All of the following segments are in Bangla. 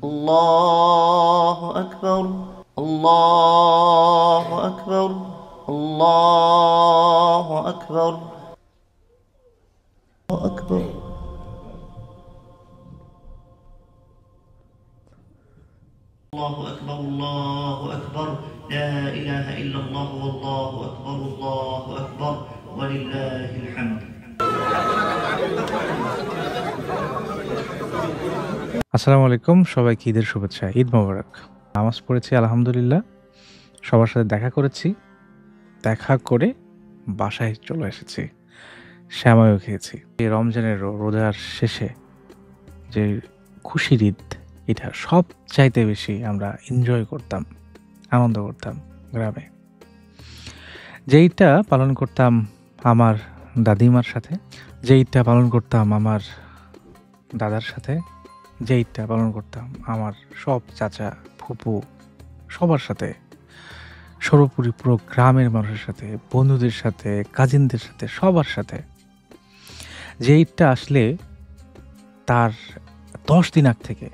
الله أكبر الله أكبر الله أكبر الله أكبر الله أكبر الله أكبر لا إله إلا الله والله أكبر الله أكبر ولله الحمد আসসালামু আলাইকুম, সবাইকে ঈদের শুভেচ্ছা। ঈদ মোবারক। নামাজ পড়েছি আলহামদুলিল্লাহ, সবার সাথে দেখা করেছি, দেখা করে বাসায় চলে এসেছি, শ্যামাইও খেয়েছি। এই রমজানের রোজার শেষে যে খুশির ঈদ, এটা সব চাইতে বেশি আমরা এনজয় করতাম, আনন্দ করতাম গ্রামে। যে ঈদটা পালন করতাম আমার দাদিমার সাথে, যে ঈদটা পালন করতাম আমার দাদার সাথে, যে ঈদটা পালন করতাম আমার সব চাচা ফুপু সবার সাথে, সর্বোপরি পুরো গ্রামের মানুষের সাথে, বন্ধুদের সাথে, কাজিনদের সাথে, সবার সাথে। যে ঈদটা আসলে তার 10 দিন আগ থেকে,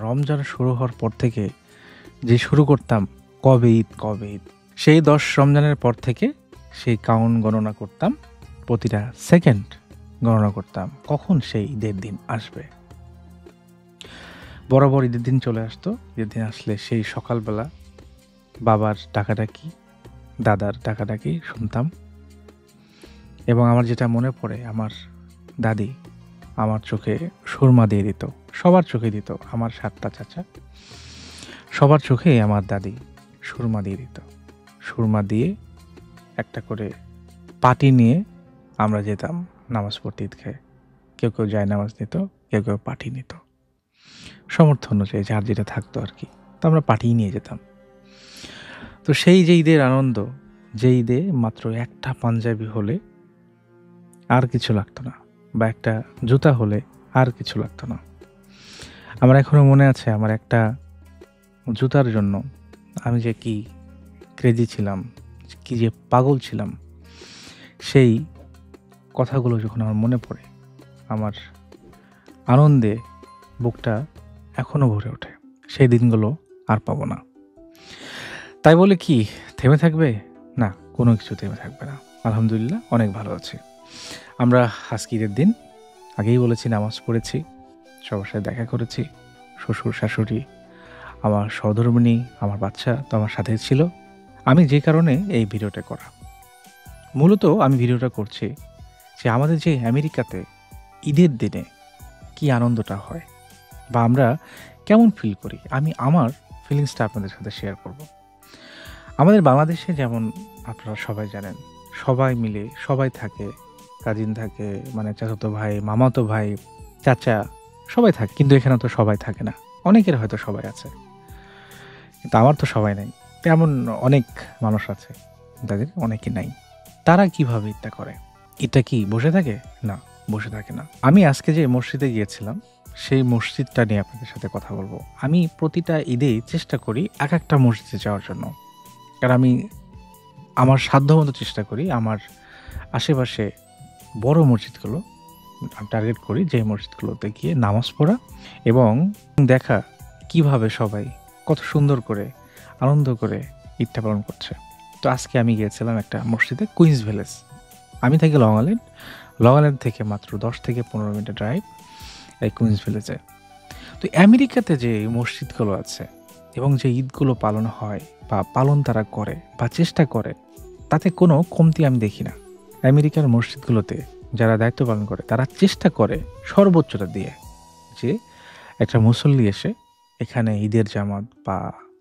রমজান শুরু হওয়ার পর থেকে যে শুরু করতাম কবে ঈদ কবে ঈদ, সেই 10 রমজানের পর থেকে সেই কাউন্ট গণনা করতাম, প্রতিটা সেকেন্ড গণনা করতাম কখন সেই ঈদের দিন আসবে। বরাবর ঈদের দিন চলে আসতো। ঈদের দিন আসলে সেই সকালবেলা বাবার ডাকাডাকি, দাদার ডাকাডাকি শুনতাম। এবং আমার যেটা মনে পড়ে, আমার দাদি আমার চোখে সুরমা দিয়ে দিত, সবার চোখে দিত, আমার 7টা চাচা সবার চোখে আমার দাদি সুরমা দিয়ে দিত। সুরমা দিয়ে একটা করে পাটি নিয়ে আমরা যেতাম নামাজ পড়তে ঈদগাহে। কেউ কেউ যায় নামাজ নিত, কেউ কেউ পাটি নিত, সমর্থন অনুযায়ী যার যেটা থাকতো আর কি। তো আমরা পাঠিয়ে নিয়ে যেতাম। তো সেই যে ঈদের আনন্দ, যে ঈদে মাত্র একটা পাঞ্জাবি হলে আর কিছু লাগতো না, বা একটা জুতা হলে আর কিছু লাগতো না। আমার এখনো মনে আছে, আমার একটা জুতার জন্য আমি যে কি ক্রেজি ছিলাম, কি যে পাগল ছিলাম, সেই কথাগুলো যখন আমার মনে পড়ে, আমার আনন্দে বুকটা এখনো ভরে ওঠে। সেই দিনগুলো আর পাবো না। তাই বলে কি থেমে থাকবে? না, কোনো কিছু থেমে থাকবে না। আলহামদুলিল্লাহ অনেক ভালো আছি। আমরা আজকে ঈদের দিন, আগেই বলেছি, নামাজ পড়েছি, সবার সাথে দেখা করেছি। শ্বশুর শাশুড়ি, আমার সহধর্মিণী, আমার বাচ্চা তো আমার সাথে ছিল। আমি যে কারণে এই ভিডিওটা করা, মূলত আমি ভিডিওটা করছি যে আমাদের যে আমেরিকাতে ঈদের দিনে কি আনন্দটা হয় বা আমরা কেমন ফিল করি, আমি আমার ফিলিংসটা আপনাদের সাথে শেয়ার করব। আমাদের বাংলাদেশে যেমন আপনারা সবাই জানেন, সবাই মিলে সবাই থাকে, কাজিন থাকে, মানে চাচাতো ভাই, মামাতো ভাই, চাচা, সবাই থাকে। কিন্তু এখানে তো সবাই থাকে না। অনেকের হয়তো সবাই আছে, কিন্তু আমার তো সবাই নাই। তেমন অনেক মানুষ আছে, তাদের অনেকে নাই। তারা কিভাবে এটা করে? এটা কি বসে থাকে? না, বসে থাকে না। আমি আজকে যে মসজিদে গিয়েছিলাম, সেই মসজিদটা নিয়ে আপনাদের সাথে কথা বলবো। আমি প্রতিটা ঈদেই চেষ্টা করি এক একটা মসজিদে যাওয়ার জন্য, কারণ আমি আমার সাধ্যমতো চেষ্টা করি আমার আশেপাশে বড় মসজিদগুলো টার্গেট করি, যে মসজিদগুলোতে গিয়ে নামাজ পড়া এবং দেখা কিভাবে সবাই কত সুন্দর করে আনন্দ করে ঈদটা পালন করছে। তো আজকে আমি গিয়েছিলাম একটা মসজিদে, কুইন্স ভিলেজ। আমি থাকি লং আইল্যান্ড। লং আইল্যান্ড থেকে মাত্র 10 থেকে 15 মিনিটের ড্রাইভ এই কুইন্স ভিলেজে। তো আমেরিকাতে যে মসজিদগুলো আছে এবং যে ঈদগুলো পালন হয় বা পালন তারা করে বা চেষ্টা করে, তাতে কোনো কমতি আমি দেখি না। আমেরিকার মসজিদগুলোতে যারা দায়িত্ব পালন করে, তারা চেষ্টা করে সর্বোচ্চটা দিয়ে যে একটা মুসল্লি এসে এখানে ঈদের জামাত বা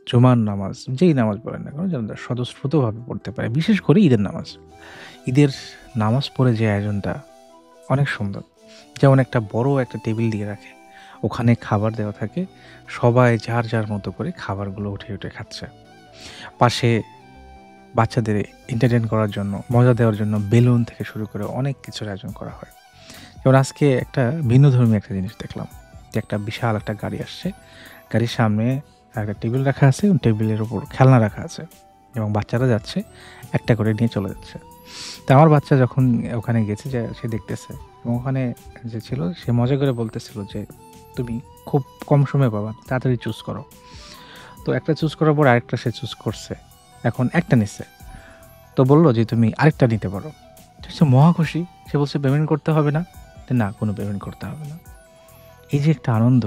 জুমার নামাজ, যেই নামাজ পড়েন না কেন, যেন স্বতঃস্ফূর্তভাবে পড়তে পারে। বিশেষ করে ঈদের নামাজ, ঈদের নামাজ পড়ে যে আয়োজনটা অনেক সুন্দর। যেমন একটা বড় একটা টেবিল দিয়ে রাখে, ওখানে খাবার দেওয়া থাকে, সবাই যার যার মতো করে খাবারগুলো উঠে উঠে খাচ্ছে। পাশে বাচ্চাদের এন্টারটেইন করার জন্য, মজা দেওয়ার জন্য বেলুন থেকে শুরু করে অনেক কিছুর আয়োজন করা হয়। যেমন আজকে একটা ভিন্নধর্মী একটা জিনিস দেখলাম, যে একটা বিশাল একটা গাড়ি আসছে, গাড়ির সামনে একটা টেবিল রাখা আছে, টেবিলের উপর খেলনা রাখা আছে এবং বাচ্চারা যাচ্ছে একটা করে নিয়ে চলে যাচ্ছে। তো আমার বাচ্চা যখন ওখানে গেছে, যে সে দেখতেছে এবং ওখানে যে ছিল সে মজা করে বলতেছিল যে, তুমি খুব কম সময়ে পাবা, তাড়াতাড়ি চুজ করো। তো একটা চুজ করার পর আরেকটা সে চুজ করছে, এখন একটা নিচ্ছে, তো বললো যে তুমি আরেকটা নিতে পারো। সে মহা খুশি, সে বলছে পেমেন্ট করতে হবে না, না কোনো পেমেন্ট করতে হবে না। এই যে একটা আনন্দ,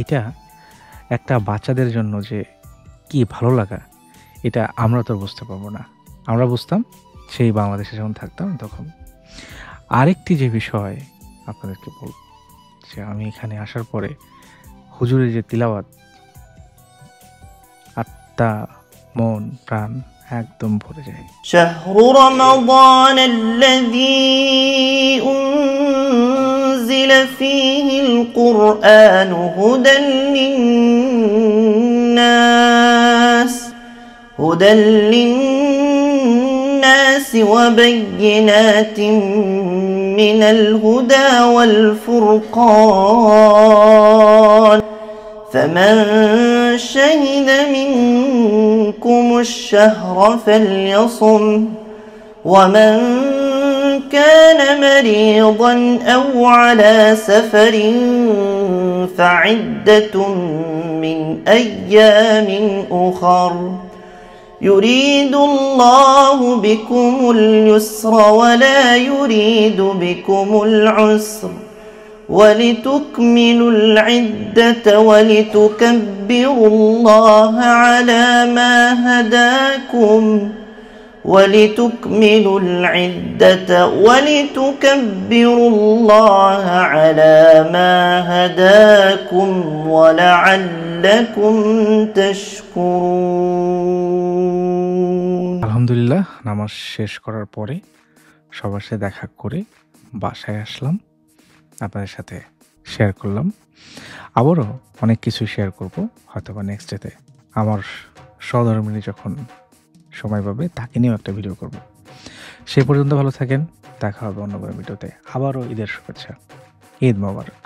এটা একটা বাচ্চাদের জন্য যে কি ভালো লাগা, এটা আমরা তো বুঝতে পারবো না। আমরা বুঝতাম সেই বাংলাদেশে যখন থাকতাম তখন। আরেকটি যে বিষয় আপনাদেরকে বলব, যে আমি এখানে আসার পরে হুজুরের যে তিলাওয়াত, আত্মা মন প্রাণ একদম ভরে যায়। شهر رمضان الذي أنزل فيه القرآن هدى للناس وبينات من الهدى والفرقان فمن شهد منكم الشهر فليصم ومن كان مريضا أو على سفر فعدة من أيام أخر يريد الله بكم اليسر ولا يريد بكم العسر ولتكملوا العدة ولتكبروا الله على ما هداكم ولتكملوا العدة ولتكبروا الله على ما هداكم ولعلكم تشكرون। আলহামদুলিল্লাহ, নামাজ শেষ করার পরে সবার সাথে দেখা করে বাসায় আসলাম, আপনাদের সাথে শেয়ার করলাম। আবারও অনেক কিছু শেয়ার করব হয়তো বা নেক্সট ডেতে। আমার সহধর্মিণী যখন সময় পাবে তাকে নিয়েও একটা ভিডিও করব। সে পর্যন্ত ভালো থাকেন, দেখা হবে অন্য কোনো ভিডিওতে। আবারও ঈদের শুভেচ্ছা, ঈদ মোবারক।